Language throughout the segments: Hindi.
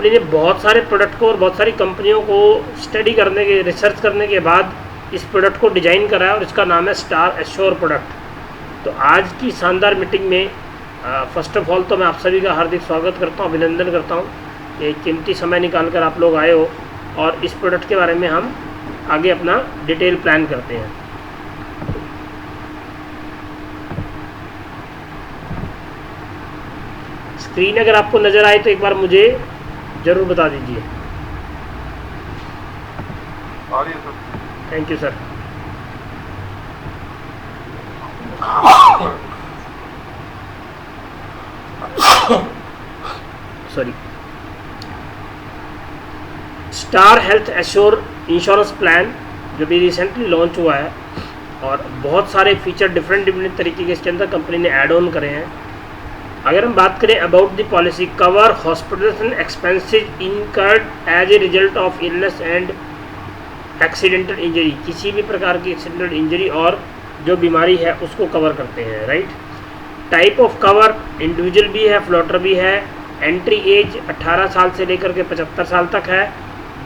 कंपनी ने बहुत सारे प्रोडक्ट को और बहुत सारी कंपनियों को स्टडी करने के, रिसर्च करने के बाद इस प्रोडक्ट को डिज़ाइन करा है और इसका नाम है स्टार एश्योर प्रोडक्ट। तो आज की शानदार मीटिंग में फर्स्ट ऑफ ऑल तो मैं आप सभी का हार्दिक स्वागत करता हूँ, अभिनंदन करता हूँ कि कीमती समय निकाल कर आप लोग आए हो और इस प्रोडक्ट के बारे में हम आगे अपना डिटेल प्लान करते हैं। स्क्रीन अगर आपको नज़र आए तो एक बार मुझे ज़रूर बता दीजिए। Thank you sir. Sorry. Star health assure insurance plan जो भी रिसेंटली लॉन्च हुआ है और बहुत सारे फीचर डिफरेंट तरीके के इसके अंदर कंपनी ने ऐड ऑन करे हैं। अगर हम बात करें about the policy, cover hospital expenses incurred as a result of illness and accidental injury, किसी भी प्रकार की एक्सीडेंटल इंजरी और जो बीमारी है उसको कवर करते हैं, right. Type of cover individual भी है, फ्लोटर भी है। एंट्री एज 18 साल से लेकर के 75 साल तक है।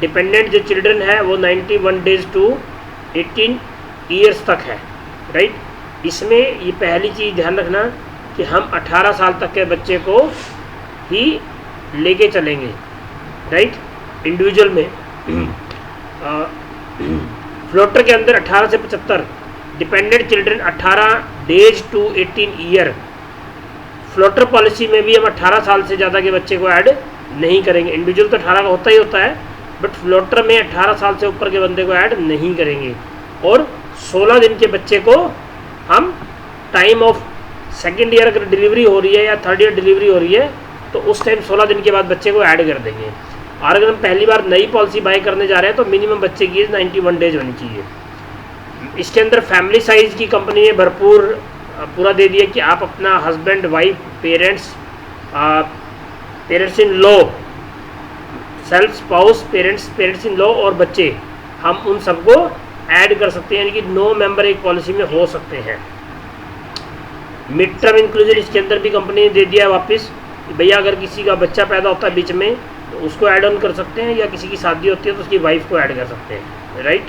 डिपेंडेंट जो चिल्ड्रन है वो 91 डेज टू 18 ईयर्स तक है, राइट। इसमें ये पहली चीज़ ध्यान रखना कि हम 18 साल तक के बच्चे को ही लेके चलेंगे, राइट, इंडिविजुअल में। फ्लोटर के अंदर 18 से 75, dependent children 18 days to 18 year. Floater policy में भी हम 18 साल से ज़्यादा के बच्चे को ऐड नहीं करेंगे। इंडिविजुअल तो 18 का होता ही होता है, बट फ्लोटर में 18 साल से ऊपर के बंदे को ऐड नहीं करेंगे। और 16 दिन के बच्चे को हम टाइम ऑफ सेकेंड ईयर अगर डिलीवरी हो रही है या थर्ड ईयर डिलीवरी हो रही है तो उस टाइम 16 दिन के बाद बच्चे को ऐड कर देंगे। और अगर हम पहली बार नई पॉलिसी बाय करने जा रहे हैं तो मिनिमम बच्चे की एज 91 डेज होनी चाहिए। इसके अंदर फैमिली साइज की कंपनी ने भरपूर पूरा दे दिया कि आप अपना husband, wife, parents in law, self spouse, parents in law और बच्चे, हम उन सबको ऐड कर सकते हैं, यानी कि 9 मेंबर एक पॉलिसी में हो सकते हैं। मिड टर्म इंक्लूजन इसके अंदर भी कंपनी ने दे दिया है वापस कि भैया अगर किसी का बच्चा पैदा होता है बीच में तो उसको ऐड ऑन कर सकते हैं, या किसी की शादी होती है तो उसकी वाइफ को ऐड कर सकते हैं, right.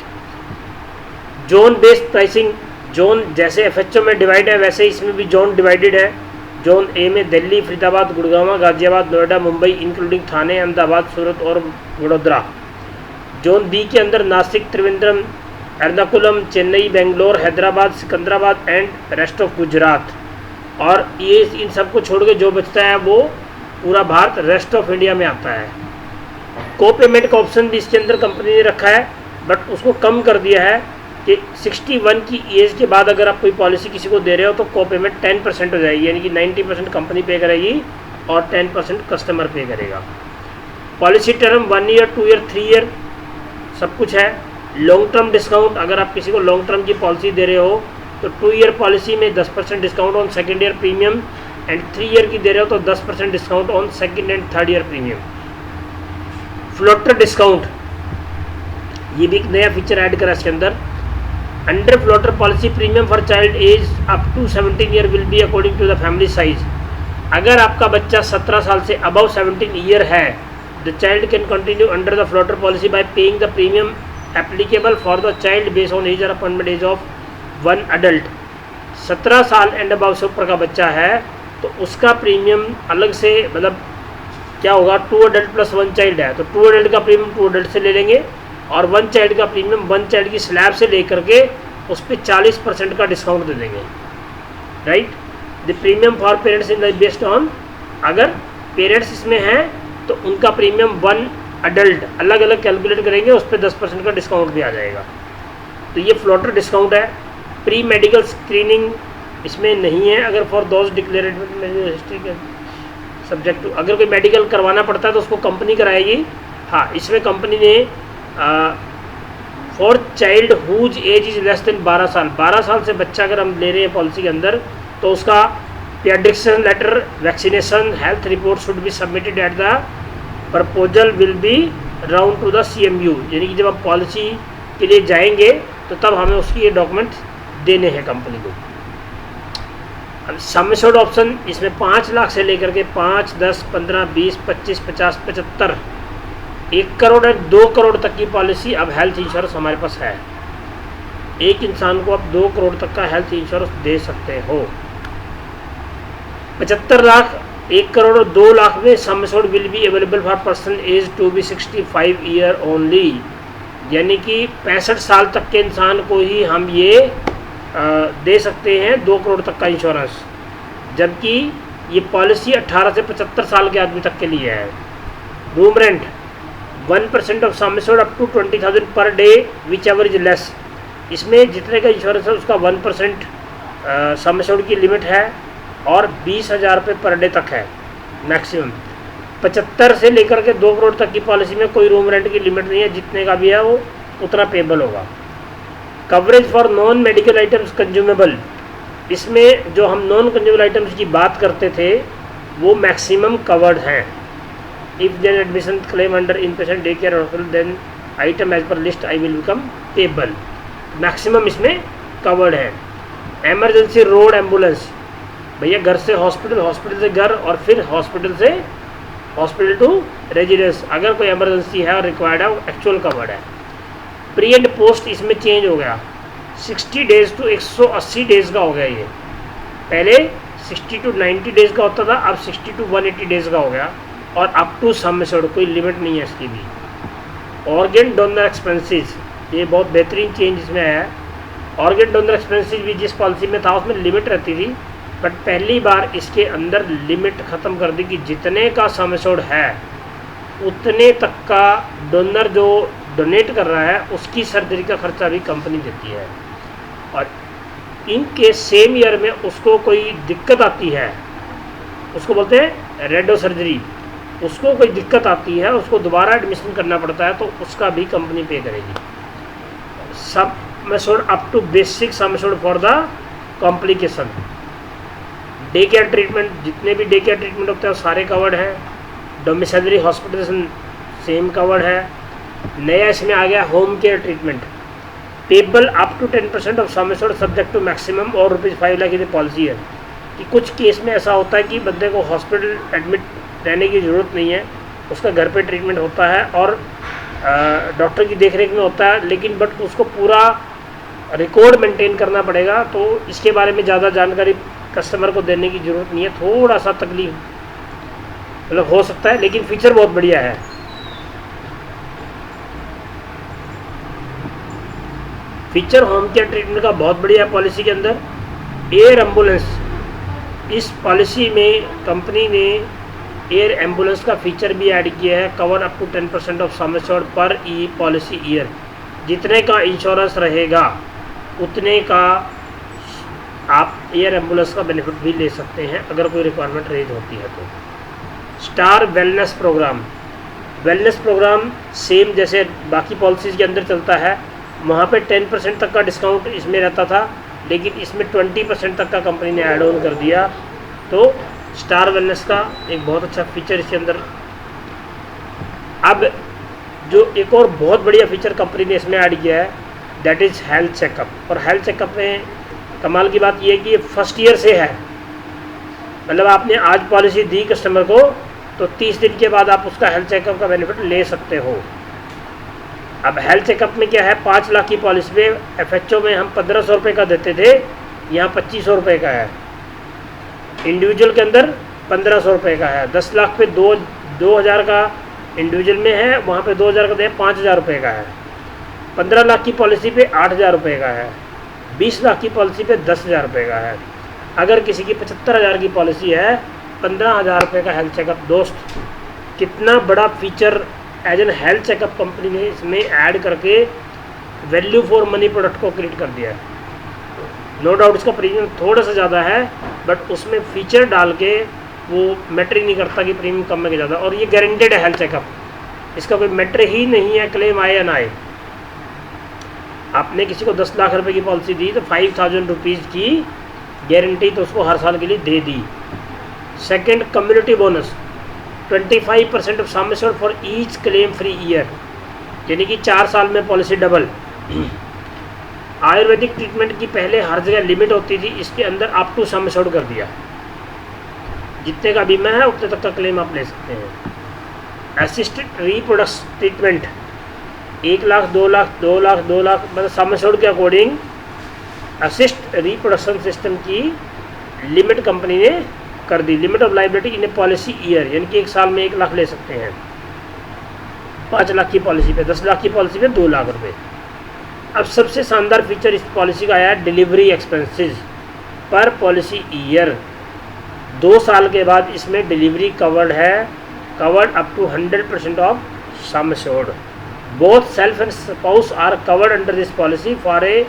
Zone based pricing, zone जैसे FHO में डिवाइड है वैसे इसमें भी जोन डिवाइडेड है। जोन ए में दिल्ली, फरीदाबाद, गुड़गांव, गाजियाबाद, नोएडा, मुंबई इंक्लूडिंग थाने, अहमदाबाद, सूरत और वडोदरा। जोन बी के अंदर Nashik, Trivandrum, Ernakulam, Chennai, Bangalore, Hyderabad, Secunderabad and rest of Gujarat. और ये इन सबको छोड़ के जो बचता है वो पूरा भारत, रेस्ट ऑफ इंडिया में आता है। को पेमेंट का ऑप्शन भी इसके अंदर कंपनी ने रखा है, बट उसको कम कर दिया है कि 61 की एज के बाद अगर आप कोई पॉलिसी किसी को दे रहे हो तो को पेमेंट 10% हो जाएगी, यानी कि 90% कंपनी पे करेगी और 10% कस्टमर पे करेगा। Policy term 1 year, 2 year, 3 year सब कुछ है। लॉन्ग टर्म डिस्काउंट, अगर आप किसी को लॉन्ग टर्म की पॉलिसी दे रहे हो तो 2 ईयर पॉलिसी में 10% discount on second year premium and 3 year की दे रहे हो तो 10% discount on second and third year premium. Floater discount, ये भी एक नया फीचर ऐड करा इसके अंदर। Under floater policy premium for child age up to 17 year will be according to the family size. अगर आपका बच्चा 17 साल से अबव 17 ईयर है, the child can continue under the floater policy by paying the premium applicable for the child based on age और अपॉइंटमेंट एज ऑफ 1 अडल्ट। 17 साल एंड अबव से ऊपर का बच्चा है तो उसका प्रीमियम अलग से, मतलब क्या होगा, 2 अडल्ट प्लस 1 चाइल्ड है तो 2 अडल्ट का प्रीमियम 2 अडल्ट से ले लेंगे और 1 चाइल्ड का प्रीमियम 1 चाइल्ड की स्लैब से लेकर के उस पर 40% का डिस्काउंट दे देंगे, right. The premium for parents in the based on, अगर पेरेंट्स इसमें हैं तो उनका प्रीमियम 1 अडल्ट अलग अलग कैलकुलेट करेंगे, उस पर 10% का डिस्काउंट भी आ जाएगा। तो ये फ्लोटर डिस्काउंट है। प्री मेडिकल स्क्रीनिंग इसमें नहीं है, अगर फॉर दोज डिक्लेरेड हिस्ट्री के सब्जेक्ट टू, अगर कोई मेडिकल करवाना पड़ता है तो उसको कंपनी कराएगी। हाँ, इसमें कंपनी ने for child whose age is less than 12 साल, 12 साल से बच्चा अगर हम ले रहे हैं पॉलिसी के अंदर तो उसका पेडिक्शन letter, vaccination, health report should be submitted at the proposal will be round to the CMU, यानी कि जब हम पॉलिसी के लिए जाएंगे तो तब हमें उसकी ये डॉक्यूमेंट देने हैं कंपनी को। अब सम एश्योर्ड ऑप्शन, इसमें 5 लाख से लेकर के 5, 10, 15, 20, 25, 50, 75 1 करोड़ और 2 करोड़ तक की पॉलिसी अब हेल्थ इंश्योरेंस हमारे पास है। एक इंसान को आप 2 करोड़ तक का हेल्थ इंश्योरेंस दे सकते हो। 75 लाख, 1 करोड़ और 2 लाख में sum assured will be available for person age to be 65 year only, यानी कि 65 साल तक के इंसान को ही हम ये दे सकते हैं 2 करोड़ तक का इंश्योरेंस, जबकि ये पॉलिसी 18 से 75 साल के आदमी तक के लिए है। Room rent 1% of sum assured up to 20,000 per day whichever is less, इसमें जितने का इंश्योरेंस है उसका 1% सम एश्योर्ड की लिमिट है और 20,000 रुपये पर डे तक है मैक्सिमम। 75 से लेकर के 2 करोड़ तक की पॉलिसी में कोई रूम रेंट की लिमिट नहीं है, जितने का भी है वो उतना पेबल होगा। Coverage for non medical items consumable, इसमें जो हम नॉन कंज्यूमेबल आइटम्स की बात करते थे वो मैक्सिमम कवर्ड हैं। If then admission claim under inpatient day care hospital then item as per list I will become payable, maximum इसमें कवर्ड है। एमरजेंसी रोड एम्बुलेंस, भैया घर से हॉस्पिटल, हॉस्पिटल से घर और फिर हॉस्पिटल से हॉस्पिटल टू रेजिडेंस, अगर कोई एमरजेंसी है और रिक्वायर्ड है वो एक्चुअल कवर्ड है। प्री एंड पोस्ट इसमें चेंज हो गया, 60 डेज टू 180 डेज़ का हो गया ये। पहले 60 टू 90 डेज़ का होता था, अब 60 टू 180 डेज़ का हो गया और अप टू सम एश्योर्ड, कोई लिमिट नहीं है इसकी भी। ऑर्गन डोनर एक्सपेंसेस, ये बहुत बेहतरीन चेंज इसमें है। ऑर्गन डोनर एक्सपेंसेस भी जिस पॉलिसी में था उसमें लिमिट रहती थी, बट पहली बार इसके अंदर लिमिट ख़त्म कर दी कि जितने का सम एश्योर्ड है उतने तक का डोनर जो डोनेट कर रहा है उसकी सर्जरी का खर्चा भी कंपनी देती है। और इनके सेम ईयर में उसको कोई दिक्कत आती है, उसको बोलते हैं रेडो सर्जरी, उसको कोई दिक्कत आती है, उसको दोबारा एडमिशन करना पड़ता है, तो उसका भी कंपनी पे करेगी। Sum assured up to basic sum assured for the complication. Day care treatment, जितने भी डे केयर ट्रीटमेंट होते हैं वो सारे कवर्ड हैं। डोमिसाइलरी हॉस्पिटलेशन सेम कवर्ड है। नया इसमें आ गया home care treatment, payable up to 10% of sum assured subject to maximum और ₹5 लाख की पॉलिसी है कि कुछ केस में ऐसा होता है कि बंदे को हॉस्पिटल एडमिट रहने की ज़रूरत नहीं है, उसका घर पे ट्रीटमेंट होता है और डॉक्टर की देखरेख में होता है, लेकिन बट उसको पूरा रिकॉर्ड मेंटेन करना पड़ेगा। तो इसके बारे में ज़्यादा जानकारी कस्टमर को देने की ज़रूरत नहीं है, थोड़ा सा तकलीफ मतलब हो सकता है, लेकिन फीचर बहुत बढ़िया है। फीचर होम केयर ट्रीटमेंट का बहुत बढ़िया पॉलिसी के अंदर। एयर एम्बुलेंस, इस पॉलिसी में कंपनी ने एयर एम्बुलेंस का फीचर भी ऐड किया है। Cover up to 10% of sum assured per ई पॉलिसी ईयर, जितने का इंश्योरेंस रहेगा उतने का आप एयर एम्बुलेंस का बेनिफिट भी ले सकते हैं अगर कोई रिक्वायरमेंट रेज होती है तो। Star wellness programme, wellness programme same जैसे बाकी पॉलिसीज़ के अंदर चलता है, वहाँ पे 10% तक का डिस्काउंट इसमें रहता था, लेकिन इसमें 20% तक का कंपनी ने ऐड ऑन कर दिया। तो स्टार वेलनेस का एक बहुत अच्छा फीचर इसके अंदर। अब जो एक और बहुत बढ़िया फीचर कंपनी ने इसमें ऐड किया है दैट इज़ हेल्थ चेकअप। और हेल्थ चेकअप में कमाल की बात यह है कि ये फर्स्ट ईयर से है, मतलब आपने आज पॉलिसी दी कस्टमर को तो 30 दिन के बाद आप उसका हेल्थ चेकअप का बेनिफिट ले सकते हो। अब हेल्थ चेकअप में क्या है, 5 लाख की पॉलिसी में FHO में हम 1500 रुपये का देते थे, यहाँ 2500 रुपये का है। इंडिविजुअल के अंदर 1500 रुपये का है। 10 लाख पे 2000 का इंडिविजुअल में है, वहाँ पे 2000 का दे 5000 रुपये का है। 15 लाख की पॉलिसी पे 8000 रुपये का है। 20 लाख की पॉलिसी पे 10,000 रुपये का है। अगर किसी की 75,000 की पॉलिसी है, 15,000 रुपये का हेल्थ चेकअप। दोस्त कितना बड़ा feature as an health checkup company ने इसमें ऐड करके वैल्यू फॉर मनी प्रोडक्ट को क्रिएट कर दिया है। नो डाउट इसका प्रीमियम थोड़ा सा ज़्यादा है, बट उसमें फीचर डाल के वो मैटर ही नहीं करता कि प्रीमियम कम है ज़्यादा। और ये गारंटेड है हेल्थ चेकअप, इसका कोई मैटर ही नहीं है क्लेम आए या ना आए। आपने किसी को 10 लाख रुपए की पॉलिसी दी तो 5,000 रुपीज़ की गारंटी तो उसको हर साल के लिए दे दी। Second, community bonus 25% of sum assured for each claim free year, यानी कि 4 साल में पॉलिसी डबल। आयुर्वेदिक ट्रीटमेंट की पहले हर जगह लिमिट होती थी, इसके अंदर अप टू सम एश्योर्ड कर दिया। जितने का बीमा है उतने तक का क्लेम आप ले सकते हैं। Assisted reproduction treatment 1 lakh 2 lakh 2 lakh 2 lakh मतलब सम एश्योर्ड के अकॉर्डिंग असिस्ट रिप्रोडक्शन सिस्टम की लिमिट कंपनी ने कर दी। Limit of liability in a policy year, यानी कि 1 साल में 1 लाख ले सकते हैं। 5 लाख की पॉलिसी पे, 10 लाख की पॉलिसी पे 2 लाख रुपए। अब सबसे शानदार फीचर इस पॉलिसी का आया है डिलीवरी एक्सपेंसेस पर पॉलिसी ईयर। 2 साल के बाद इसमें डिलीवरी कवर्ड है, covered up to 100% of sum assured. Both self and spouse are covered under this policy for a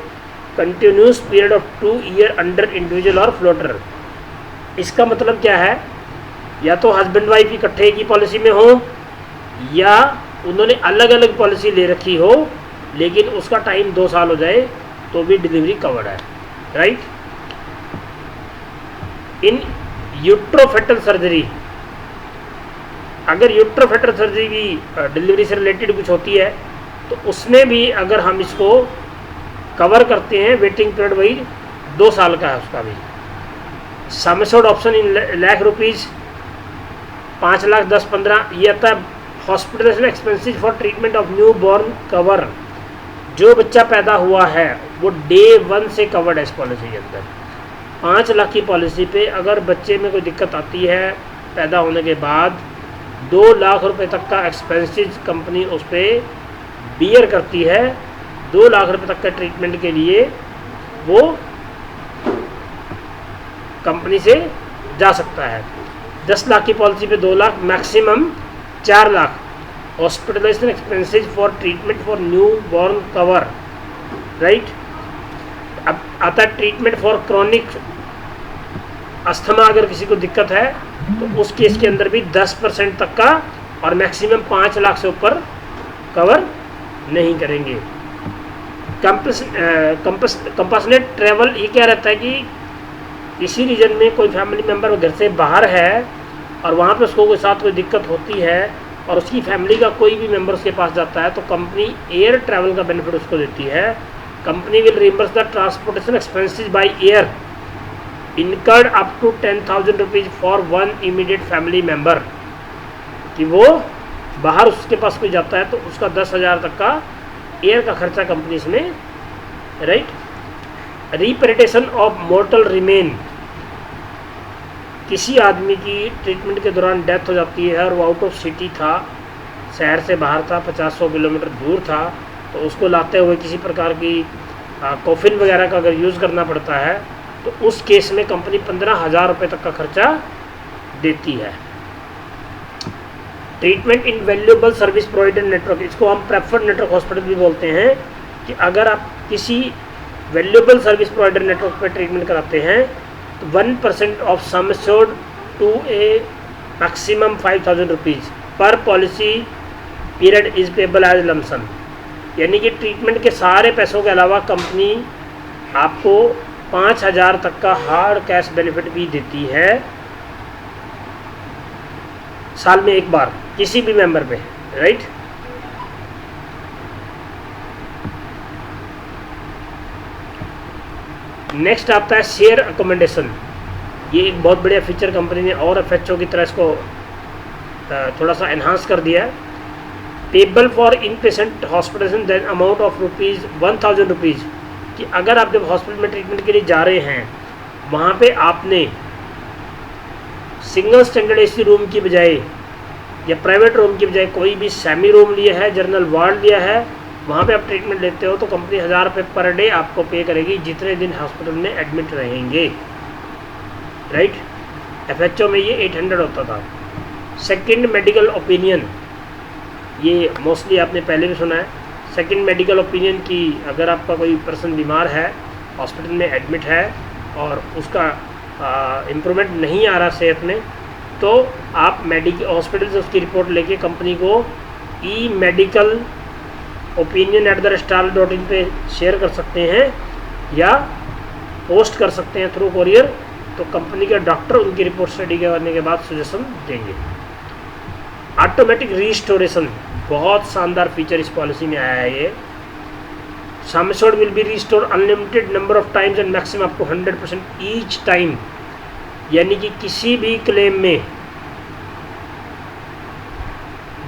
continuous period of 2 year under individual और फ्लोटर। इसका मतलब क्या है, या तो हस्बैंड वाइफ इकट्ठे की पॉलिसी में हो या उन्होंने अलग अलग पॉलिसी ले रखी हो, लेकिन उसका टाइम 2 साल हो जाए तो भी डिलीवरी कवर्ड है, राइट। इन यूट्रोफेटल सर्जरी, अगर यूट्रोफेटल सर्जरी भी डिलीवरी से रिलेटेड कुछ होती है तो उसमें भी अगर हम इसको कवर करते हैं, वेटिंग पीरियड वही 2 साल का है उसका भी। Sum assured option in lakh rupees 5 lakh 10 15 ये आता है। Hospitalisation expenses for treatment of new born cover, जो बच्चा पैदा हुआ है वो डे 1 से कवर्ड है इस पॉलिसी के अंदर। 5 लाख की पॉलिसी पे अगर बच्चे में कोई दिक्कत आती है पैदा होने के बाद, 2 लाख रुपए तक का एक्सपेंसेस कंपनी उस पर बियर करती है। 2 लाख रुपए तक का ट्रीटमेंट के लिए वो कंपनी से जा सकता है। 10 लाख की पॉलिसी पे 2 lakh, maximum 4 lakh. Hospitalisation expenses for treatment for new born cover, right. अब आता है ट्रीटमेंट फॉर क्रॉनिक अस्थमा, अगर किसी को दिक्कत है तो उस केस के अंदर भी 10% तक का और मैक्सिमम 5 लाख से ऊपर कवर नहीं करेंगे। कंपसनेट ट्रैवल, ये क्या रहता है कि किसी रीजन में कोई फैमिली मेम्बर घर से बाहर है और वहाँ पे उसको कोई साथ कोई दिक्कत होती है और उसकी फैमिली का कोई भी मेम्बर उसके पास जाता है तो कंपनी एयर ट्रैवल का बेनिफिट उसको देती है। Company will reimburse the transportation expenses by air incurred up to 10,000 rupees for 1 immediate family member, कि वो बाहर उसके पास कोई जाता है तो उसका 10,000 तक का एयर का खर्चा कंपनी इसमें, राइट। रिपेरिटेशन ऑफ मोर्टल रिमेन, किसी आदमी की ट्रीटमेंट के दौरान डेथ हो जाती है और वो आउट ऑफ सिटी था, शहर से बाहर था, 50-100 किलोमीटर दूर था, तो उसको लाते हुए किसी प्रकार की कॉफिन वगैरह का अगर यूज़ करना पड़ता है तो उस केस में कंपनी 15,000 रुपये तक का खर्चा देती है। ट्रीटमेंट इन वैल्यूएबल सर्विस प्रोवाइडर नेटवर्क, इसको हम प्रेफर्ड नेटवर्क हॉस्पिटल भी बोलते हैं, कि अगर आप किसी वैल्यूएबल सर्विस प्रोवाइडर नेटवर्क पर ट्रीटमेंट कराते हैं तो 1% of sum assured to a maximum 5,000 rupees per policy period is payable as lump sum, यानी कि ट्रीटमेंट के सारे पैसों के अलावा कंपनी आपको 5,000 तक का हार्ड कैश बेनिफिट भी देती है साल में एक बार किसी भी मेंबर पे, राइट। नेक्स्ट आता है शेयर अकोमोडेशन। ये एक बहुत बढ़िया फीचर कंपनी ने और एफएचओ की तरह इसको थोड़ा सा एनहांस कर दिया है। Payable for in patient hospitalisation then amount of ₹1,000 rupees, कि अगर आप जब हॉस्पिटल में ट्रीटमेंट के लिए जा रहे हैं वहाँ पे आपने सिंगल स्टैंडर्ड एसी रूम की बजाय या प्राइवेट रूम की बजाय कोई भी सेमी रूम लिया है, जनरल वार्ड लिया है, वहाँ पे आप ट्रीटमेंट लेते हो तो कंपनी 1,000 रुपये पर डे आपको पे करेगी जितने दिन हॉस्पिटल में एडमिट रहेंगे, राइट। एफएचओ में ये 800 होता था। सेकंड मेडिकल ओपिनियन, ये मोस्टली आपने पहले भी सुना है। सेकंड मेडिकल ओपिनियन की अगर आपका कोई पर्सन बीमार है, हॉस्पिटल में एडमिट है और उसका इम्प्रूवमेंट नहीं आ रहा सेहत में, तो आप हॉस्पिटल से उसकी रिपोर्ट लेके कंपनी को ई मेडिकल opinion@star.in पे शेयर कर सकते हैं या पोस्ट कर सकते हैं थ्रू कोरियर, तो कंपनी के डॉक्टर उनकी रिपोर्ट स्टडी करने के बाद सजेशन देंगे। ऑटोमेटिक रीस्टोरेशन, बहुत शानदार फीचर इस पॉलिसी में आया है। ये sum assured will be restore unlimited number of times and maximum up to 100% each time, यानी कि किसी भी क्लेम में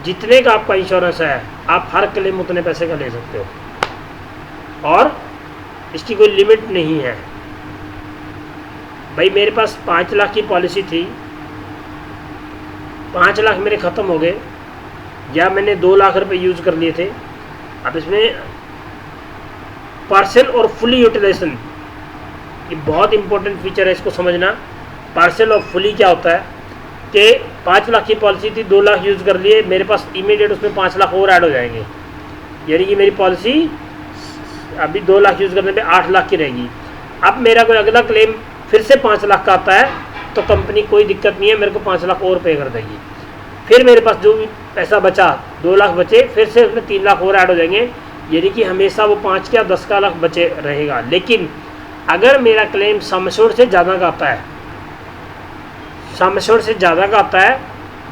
जितने का आपका इंश्योरेंस है आप हर क्लेम उतने पैसे का ले सकते हो और इसकी कोई लिमिट नहीं है। भाई मेरे पास 5 लाख की पॉलिसी थी, 5 लाख मेरे ख़त्म हो गए या मैंने 2 लाख रुपए यूज़ कर लिए थे। अब इसमें पार्शियल और फुली यूटिलाइजेशन ये बहुत इंपॉर्टेंट फीचर है, इसको समझना। पार्शियल और फुली क्या होता है कि 5 लाख की पॉलिसी थी, 2 लाख यूज़ कर लिए, मेरे पास इमीडिएट उसमें 5 लाख और ऐड हो जाएंगे, यानी कि मेरी पॉलिसी अभी 2 लाख यूज़ करने पे 8 लाख की रहेगी। अब मेरा कोई अगला क्लेम फिर से 5 लाख का आता है तो कंपनी कोई दिक्कत नहीं है, मेरे को 5 लाख और पे कर देगी। फिर मेरे पास जो भी पैसा बचा 2 लाख बचे, फिर से उसमें 3 लाख और ऐड हो जाएंगे, यानी कि हमेशा वो 5 या 10 का लाख बचे रहेगा। लेकिन अगर मेरा क्लेम सम एश्योर्ड से ज़्यादा का आता है, सम एश्योर्ड से ज़्यादा का आता है,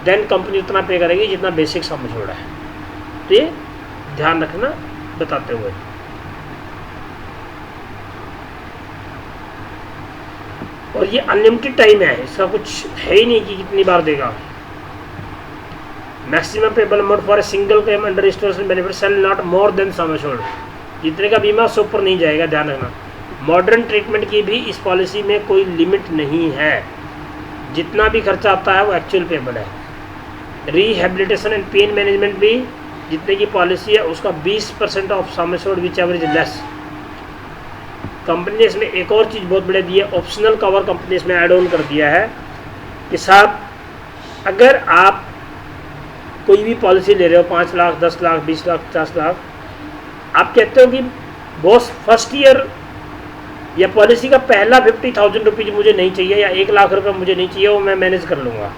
देन कंपनी उतना पे करेगी जितना बेसिक सम एश्योर्ड है। तो ये ध्यान रखना बताते हुए। और ये अनलिमिटेड टाइम है, इसका कुछ है ही नहीं कि कितनी बार देगा। Maximum payable amount for a single claim under restoration benefit shall not more then sum assured, जितने का बीमा उससे ऊपर नहीं जाएगा, ध्यान रखना। मॉडर्न ट्रीटमेंट की भी इस पॉलिसी में कोई लिमिट नहीं है, जितना भी खर्चा आता है वो एक्चुअल पेबल है। रिहेबिलिटेशन एंड पेन मैनेजमेंट भी जितने की पॉलिसी है उसका 20% of sum assured which ever is less. Company ने इसमें एक और चीज़ बहुत बढ़िया दी है, ऑप्शनल कवर कंपनी इसमें ऐड ऑन कर दिया है कि साहब अगर आप कोई भी पॉलिसी ले रहे हो 5 लाख 10 लाख 20 लाख 50 लाख, आप कहते हो कि बॉस फर्स्ट ईयर या पॉलिसी का पहला 50,000 रुपीज़ मुझे नहीं चाहिए या 1 लाख रुपये मुझे नहीं चाहिए, वो मैं मैनेज कर लूँगा।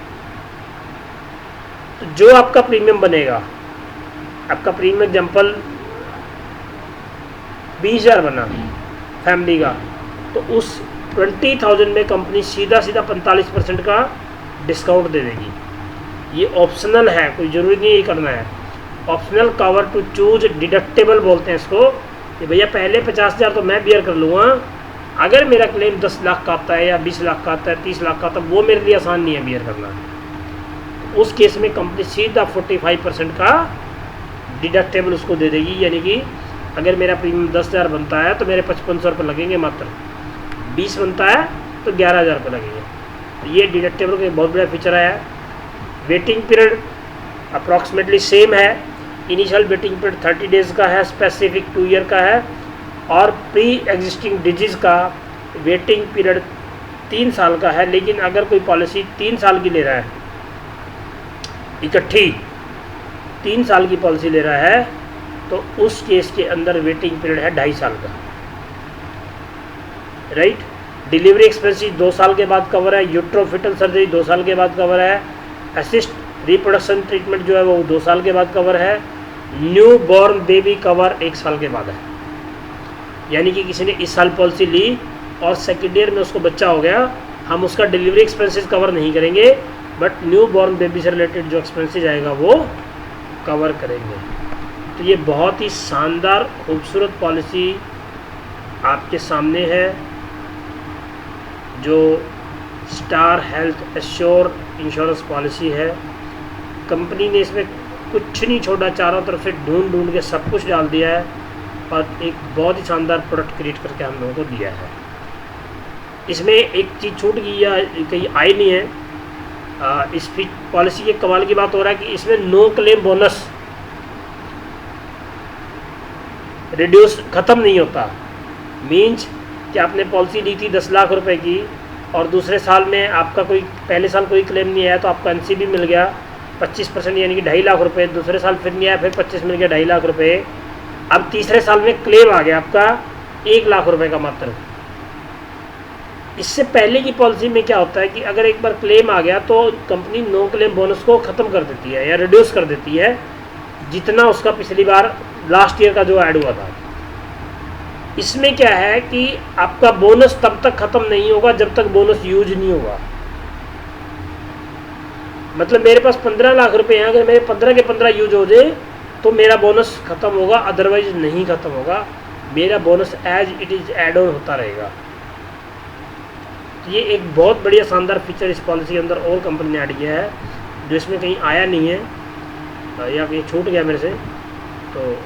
तो जो आपका प्रीमियम बनेगा, आपका प्रीमियम एग्जाम्पल 20,000 बना फैमिली का, तो उस 20,000 में कंपनी सीधा 45% का डिस्काउंट दे देगी। ये ऑप्शनल है, कोई ज़रूरी नहीं ये करना है। Optional cover to choose deductible बोलते हैं इसको, कि भैया पहले 50,000 तो मैं बियर कर लूँगा, अगर मेरा क्लेम 10 लाख का आता है या 20 लाख का आता है 30 लाख का आता है, वो मेरे लिए आसान नहीं है बियर करना। उस केस में कंपनी सीधा 45% का डिडक्टेबल उसको दे देगी, यानी कि अगर मेरा प्रीमियम 10,000 बनता है तो मेरे 5500 रुपये लगेंगे मात्र, 20 बनता है तो 11,000 रुपये लगेंगे। तो ये डिडक्टेबल का बहुत बड़ा फीचर है। वेटिंग पीरियड अप्रॉक्सीमेटली सेम है, इनिशियल वेटिंग पीरियड 30 डेज़ का है, स्पेसिफिक 2 ईयर का है, और प्री एग्जिस्टिंग डिजीज़ का वेटिंग पीरियड 3 साल का है। लेकिन अगर कोई पॉलिसी 3 साल की ले रहा है, इकट्ठी 3 साल की पॉलिसी ले रहा है, तो उस केस के अंदर वेटिंग पीरियड है 2.5 साल का, राइट। डिलीवरी एक्सपेंसेस 2 साल के बाद कवर है, यूट्रोफिटल सर्जरी 2 साल के बाद कवर है, असिस्ट रिप्रोडक्शन ट्रीटमेंट जो है वो 2 साल के बाद कवर है, न्यू बॉर्न बेबी कवर 1 साल के बाद है। यानी कि किसी ने इस साल पॉलिसी ली और सेकेंड ईयर में उसको बच्चा हो गया, हम उसका डिलीवरी एक्सपेंसेस कवर नहीं करेंगे, बट न्यू बॉर्न बेबी से रिलेटेड जो एक्सपेंसेस आएगा वो कवर करेंगे। तो ये बहुत ही शानदार खूबसूरत पॉलिसी आपके सामने है, जो star health assure insurance policy है। कंपनी ने इसमें कुछ नहीं छोड़ा, चारों तरफ से ढूंढ के सब कुछ डाल दिया है और एक बहुत ही शानदार प्रोडक्ट क्रिएट करके हम लोगों को दिया है। इसमें एक चीज़ छूट गई या कहीं आई नहीं है, इस पॉलिसी के कमाल की बात हो रहा है कि इसमें नो क्लेम बोनस रिड्यूस ख़त्म नहीं होता। मीन्स कि आपने पॉलिसी ली थी 10 लाख रुपए की और दूसरे साल में आपका कोई पहले साल कोई क्लेम नहीं आया तो आपका एनसीबी मिल गया 25%, यानी कि 2.5 लाख रुपए। दूसरे साल फिर नहीं आया, फिर 25 मिल गया 2.5 लाख रुपए। अब तीसरे साल में क्लेम आ गया आपका 1 लाख रुपए का मात्र। इससे पहले की पॉलिसी में क्या होता है कि अगर एक बार क्लेम आ गया तो कंपनी नो क्लेम बोनस को ख़त्म कर देती है या रिड्यूस कर देती है, जितना उसका पिछली बार लास्ट ईयर का जो ऐड हुआ था। इसमें क्या है कि आपका बोनस तब तक ख़त्म नहीं होगा जब तक बोनस यूज नहीं होगा। मतलब मेरे पास 15 लाख रुपए हैं, अगर मेरे 15 के 15 यूज हो जाए तो मेरा बोनस ख़त्म होगा, अदरवाइज नहीं ख़त्म होगा। मेरा bonus as it is add on होता रहेगा। ये एक बहुत बढ़िया शानदार फीचर इस पॉलिसी के अंदर और कंपनी ने ऐड किया है, जो इसमें कहीं आया नहीं है। या ये छूट गया मेरे से। तो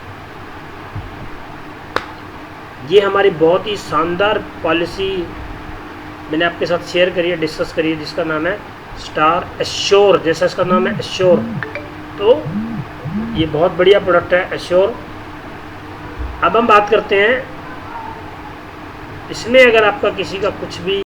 ये हमारी बहुत ही शानदार पॉलिसी मैंने आपके साथ शेयर करी है, डिस्कस करी है, जिसका नाम है स्टार एश्योर, जैसा इसका नाम है एश्योर। तो ये बहुत बढ़िया प्रोडक्ट है एश्योर। अब हम बात करते हैं इसमें अगर आपका किसी का कुछ भी